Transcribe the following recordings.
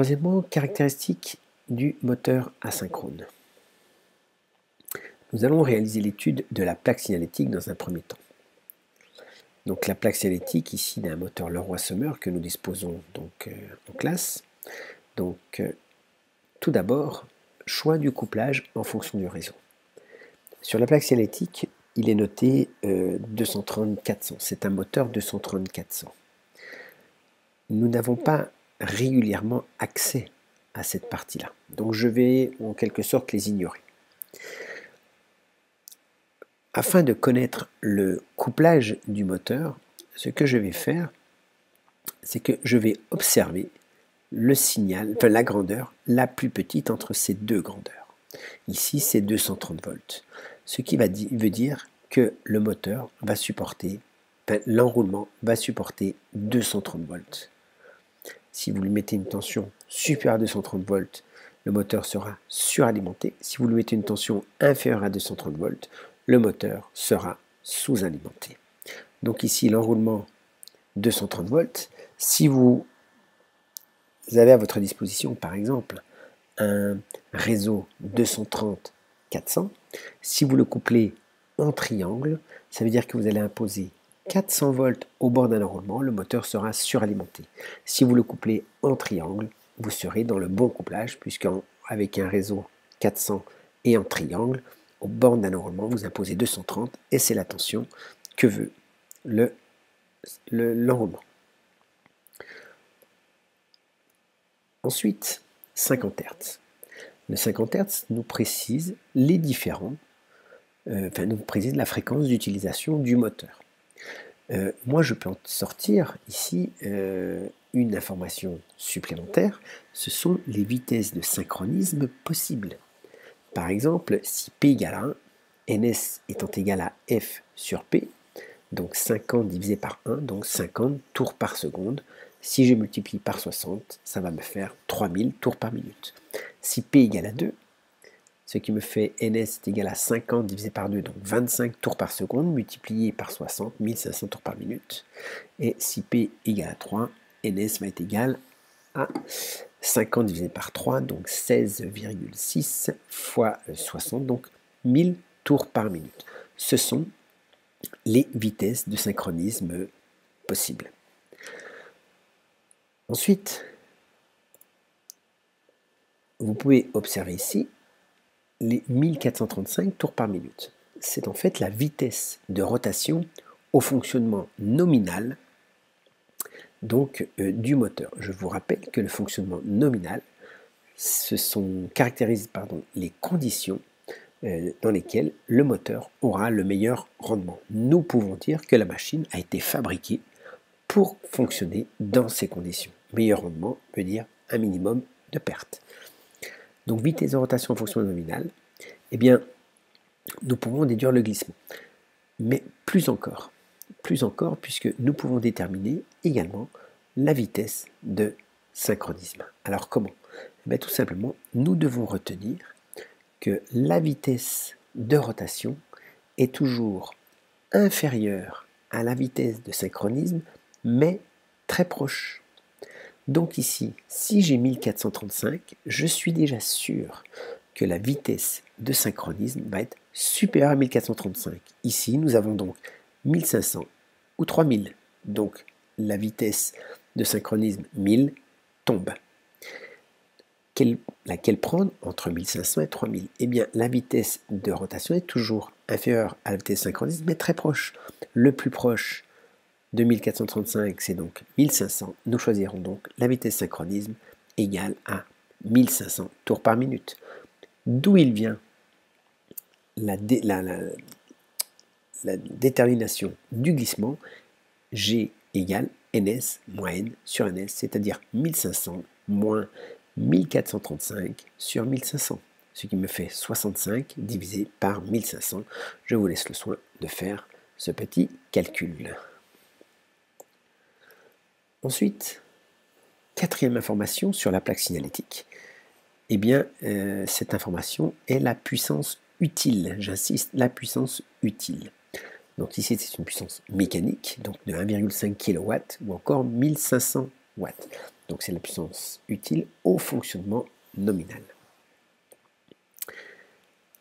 Troisièmement, caractéristiques du moteur asynchrone. Nous allons réaliser l'étude de la plaque signalétique dans un premier temps. Donc la plaque signalétique ici d'un moteur Leroy-Sommer que nous disposons donc en classe. Donc tout d'abord, choix du couplage en fonction du réseau. Sur la plaque signalétique, il est noté 230-400. C'est un moteur 230-400. Nous n'avons pas régulièrement accès à cette partie-là. Donc je vais en quelque sorte les ignorer. Afin de connaître le couplage du moteur, ce que je vais faire, c'est que je vais observer le signal, enfin la grandeur la plus petite entre ces deux grandeurs. Ici, c'est 230 volts. Ce qui veut dire que le moteur va supporter, l'enroulement va supporter 230 volts. Si vous lui mettez une tension supérieure à 230 volts, le moteur sera suralimenté. Si vous lui mettez une tension inférieure à 230 volts, le moteur sera sous-alimenté. Donc ici, l'enroulement 230 volts. Si vous avez à votre disposition, par exemple, un réseau 230-400, si vous le couplez en triangle, ça veut dire que vous allez imposer 400 volts au bord d'un enroulement, le moteur sera suralimenté. Si vous le couplez en triangle, vous serez dans le bon couplage, puisqu'avec un réseau 400 et en triangle, au bord d'un enroulement, vous imposez 230 et c'est la tension que veut l'enroulement. Ensuite, 50 Hz. Le 50 Hz nous précise les différents, nous précise la fréquence d'utilisation du moteur. Moi, je peux en sortir ici une information supplémentaire, ce sont les vitesses de synchronisme possibles. Par exemple, si P égale à 1, Ns étant égal à F sur P, donc 50 divisé par 1, donc 50 tours par seconde. Si je multiplie par 60, ça va me faire 3000 tours par minute. Si P égale à 2, ce qui me fait Ns est égal à 50 divisé par 2, donc 25 tours par seconde, multiplié par 60, 1500 tours par minute. Et si P égale à 3, Ns va être égal à 50 divisé par 3, donc 16,6 fois 60, donc 1000 tours par minute. Ce sont les vitesses de synchronisme possibles. Ensuite, vous pouvez observer ici les 1435 tours par minute. C'est en fait la vitesse de rotation au fonctionnement nominal donc du moteur. Je vous rappelle que le fonctionnement nominal, caractérise les conditions dans lesquelles le moteur aura le meilleur rendement. Nous pouvons dire que la machine a été fabriquée pour fonctionner dans ces conditions. Meilleur rendement veut dire un minimum de perte. Donc vitesse de rotation en fonction nominale, eh bien, nous pouvons déduire le glissement. Mais plus encore, puisque nous pouvons déterminer également la vitesse de synchronisme. Alors comment? Tout simplement, nous devons retenir que la vitesse de rotation est toujours inférieure à la vitesse de synchronisme, mais très proche. Donc ici, si j'ai 1435, je suis déjà sûr que la vitesse de synchronisme va être supérieure à 1435. Ici, nous avons donc 1500 ou 3000. Donc la vitesse de synchronisme 1000 tombe. Laquelle prendre entre 1500 et 3000? Eh bien, la vitesse de rotation est toujours inférieure à la vitesse de synchronisme, mais très proche. Le plus proche de 1435, c'est donc 1500. Nous choisirons donc la vitesse de synchronisme égale à 1500 tours par minute. D'où il vient la détermination du glissement? G égale Ns moins N sur Ns, c'est-à-dire 1500 moins 1435 sur 1500, ce qui me fait 65 divisé par 1500. Je vous laisse le soin de faire ce petit calcul. Ensuite, quatrième information sur la plaque signalétique. Eh bien, cette information est la puissance utile. J'insiste, la puissance utile. Donc ici, c'est une puissance mécanique, donc de 1,5 kW ou encore 1500 watts. donc c'est la puissance utile, au fonctionnement nominal.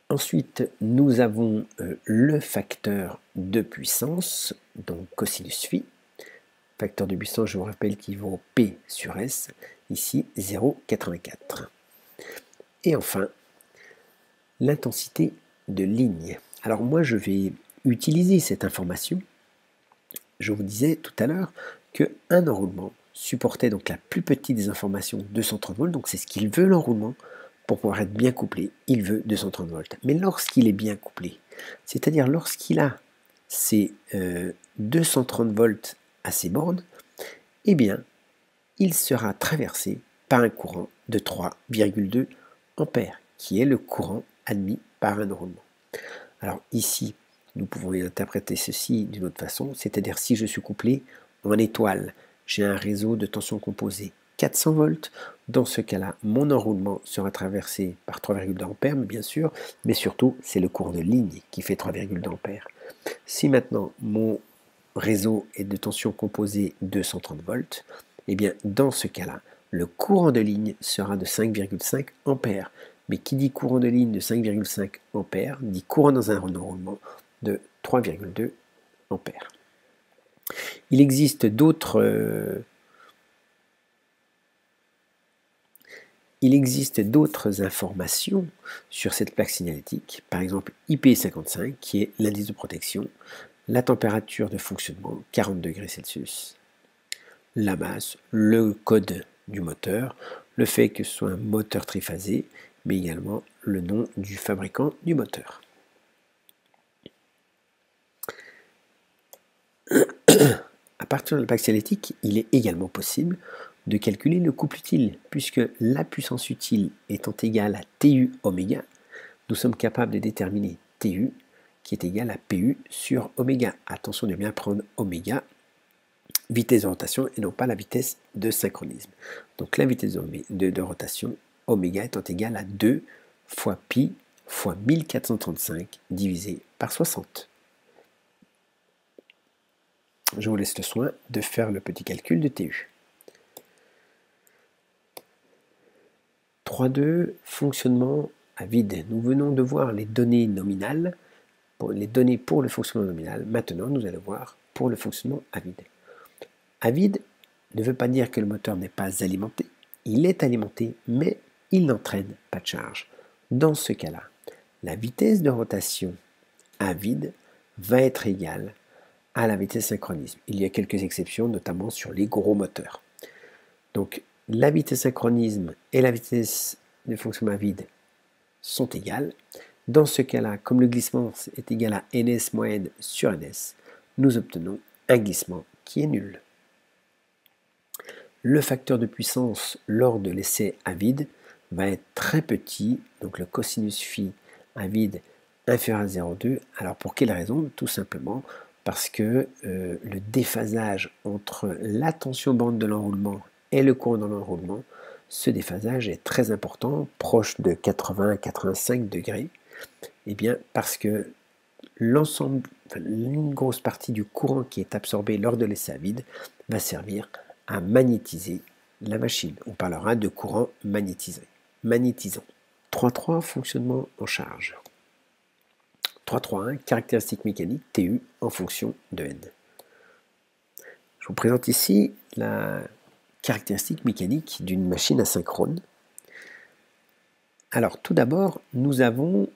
Ensuite, nous avons le facteur de puissance, donc cosinus phi. Facteur de puissance, je vous rappelle qu'il vaut P sur S, ici 0,84. Et enfin, l'intensité de ligne. Alors moi, je vais utiliser cette information. Je vous disais tout à l'heure qu'un enroulement supportait donc la plus petite des informations, 230 volts, donc c'est ce qu'il veut l'enroulement. Pour pouvoir être bien couplé, il veut 230 volts. Mais lorsqu'il est bien couplé, c'est-à-dire lorsqu'il a ces 230 volts à ses bornes, eh bien, il sera traversé par un courant de 3,2 ampères, qui est le courant admis par un enroulement. Alors ici, nous pouvons interpréter ceci d'une autre façon, c'est-à-dire si je suis couplé en étoile, j'ai un réseau de tension composée 400 volts, dans ce cas-là, mon enroulement sera traversé par 3,2 ampères, bien sûr, mais surtout, c'est le courant de ligne qui fait 3,2 ampères. Si maintenant mon réseau est de tension composée 230 volts, eh bien, dans ce cas-là, le courant de ligne sera de 5,5 ampères. Mais qui dit courant de ligne de 5,5 ampères dit courant dans un enroulement de 3,2 ampères. Il existe d'autres informations sur cette plaque signalétique, par exemple IP55 qui est l'indice de protection, la température de fonctionnement 40 degrés Celsius, la masse, le code du moteur, le fait que ce soit un moteur triphasé, mais également le nom du fabricant du moteur. À partir de la plaque signalétique, il est également possible de calculer le couple utile, puisque la puissance utile étant égale à TU oméga, nous sommes capables de déterminer TU qui est égal à PU sur oméga. Attention de bien prendre oméga, vitesse de rotation et non pas la vitesse de synchronisme. Donc la vitesse de rotation, oméga étant égale à 2 fois pi fois 1435 divisé par 60. Je vous laisse le soin de faire le petit calcul de TU. 3.2, fonctionnement à vide. Nous venons de voir les données nominales, les données pour le fonctionnement nominal. Maintenant, nous allons voir pour le fonctionnement à vide. À vide ne veut pas dire que le moteur n'est pas alimenté. Il est alimenté, mais il n'entraîne pas de charge. Dans ce cas-là, la vitesse de rotation à vide va être égale à la vitesse synchronisme. Il y a quelques exceptions, notamment sur les gros moteurs. Donc, la vitesse synchronisme et la vitesse de fonctionnement à vide sont égales. Dans ce cas-là, comme le glissement est égal à ns moyenne sur ns, nous obtenons un glissement qui est nul. Le facteur de puissance lors de l'essai à vide va être très petit, donc le cosinus phi à vide inférieur à 0,2. Alors pour quelle raison? Tout simplement parce que le déphasage entre la tension bande de l'enroulement et le courant dans l'enroulement, ce déphasage est très important, proche de 80 à 85 degrés, et bien parce que l'ensemble, une grosse partie du courant qui est absorbé lors de l'essai à vide va servir à magnétiser la machine. On parlera de courant magnétisant. 3.3, fonctionnement en charge. 3.3.1, caractéristiques mécaniques, TU en fonction de N. Je vous présente ici la caractéristique mécanique d'une machine asynchrone. Alors tout d'abord, nous avons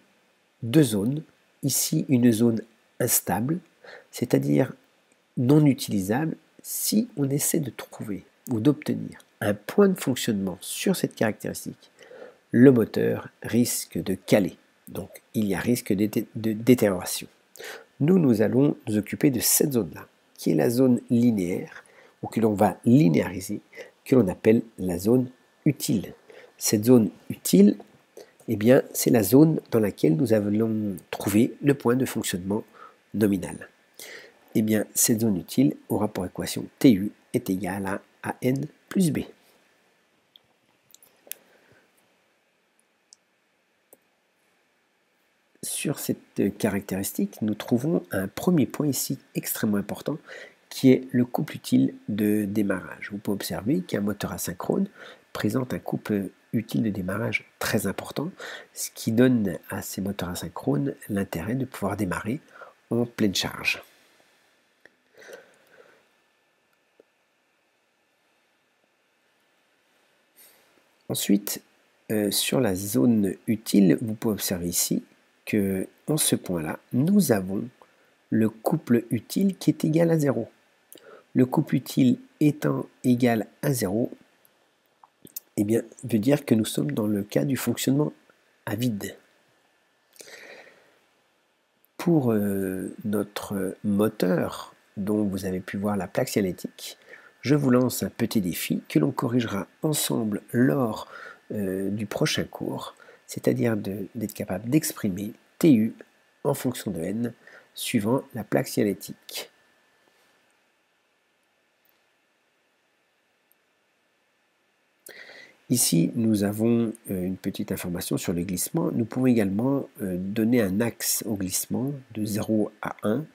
deux zones. Ici, une zone instable, c'est-à-dire non utilisable si on essaie de trouver ou d'obtenir un point de fonctionnement sur cette caractéristique. Le moteur risque de caler, donc il y a risque de détérioration. Nous allons nous occuper de cette zone-là, qui est la zone linéaire, ou que l'on va linéariser, que l'on appelle la zone utile. Cette zone utile, eh bien, c'est la zone dans laquelle nous allons trouver le point de fonctionnement nominal. Eh bien, cette zone utile aura pour équation TU est égale à AN plus B. Sur cette caractéristique, nous trouvons un premier point ici extrêmement important qui est le couple utile de démarrage. Vous pouvez observer qu'un moteur asynchrone présente un couple utile de démarrage très important, ce qui donne à ces moteurs asynchrones l'intérêt de pouvoir démarrer en pleine charge. Ensuite, sur la zone utile, vous pouvez observer ici que en ce point-là, nous avons le couple utile qui est égal à 0. Le couple utile étant égal à 0, eh bien, veut dire que nous sommes dans le cas du fonctionnement à vide. Pour notre moteur, dont vous avez pu voir la plaque signalétique, je vous lance un petit défi que l'on corrigera ensemble lors du prochain cours, c'est-à-dire d'être capable d'exprimer TU en fonction de n suivant la plaque signalétique. Ici, nous avons une petite information sur le glissement. Nous pouvons également donner un axe au glissement de 0 à 1,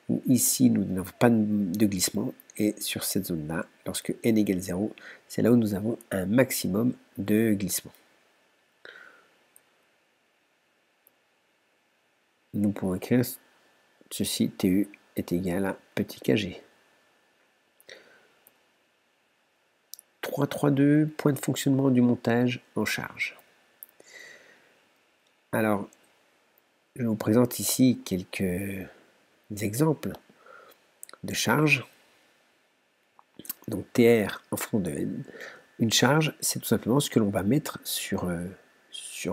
où ici, nous n'avons pas de glissement, et sur cette zone-là, lorsque n égale 0, c'est là où nous avons un maximum de glissement. Nous pouvons écrire ceci, TU est égal à petit kg. 3.3.2, point de fonctionnement du montage en charge. Alors, je vous présente ici quelques exemples de charge. Donc TR en front de N. Une charge, c'est tout simplement ce que l'on va mettre sur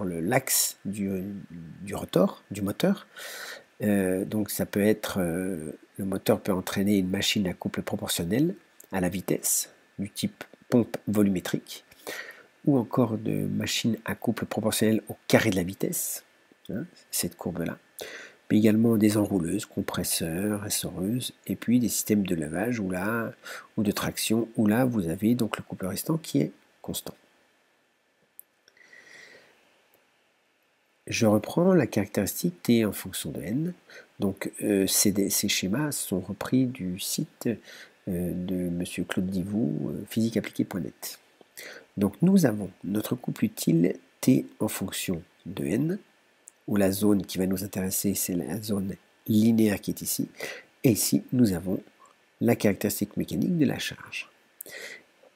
l'axe du rotor, du moteur. Donc ça peut être, le moteur peut entraîner une machine à couple proportionnel à la vitesse, du type pompe volumétrique, ou encore de machines à couple proportionnel au carré de la vitesse, hein, cette courbe-là, mais également des enrouleuses, compresseurs, ressoreuses, et puis des systèmes de lavage ou de traction, où là vous avez donc le couple restant qui est constant. Je reprends la caractéristique T en fonction de n. Donc ces schémas sont repris du site de M. Claude Divou, physiqueappliquée.net. Donc nous avons notre couple utile T en fonction de n, où la zone qui va nous intéresser, c'est la zone linéaire qui est ici. Et ici, nous avons la caractéristique mécanique de la charge.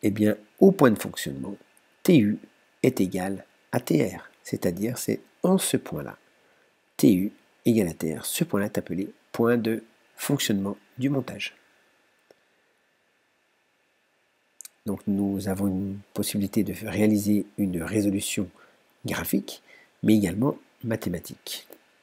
Eh bien, au point de fonctionnement, TU est égal à TR, c'est-à-dire c'est en ce point-là, TU égale à TR. Ce point-là est appelé point de fonctionnement du montage. Donc nous avons une possibilité de réaliser une résolution graphique, mais également mathématique.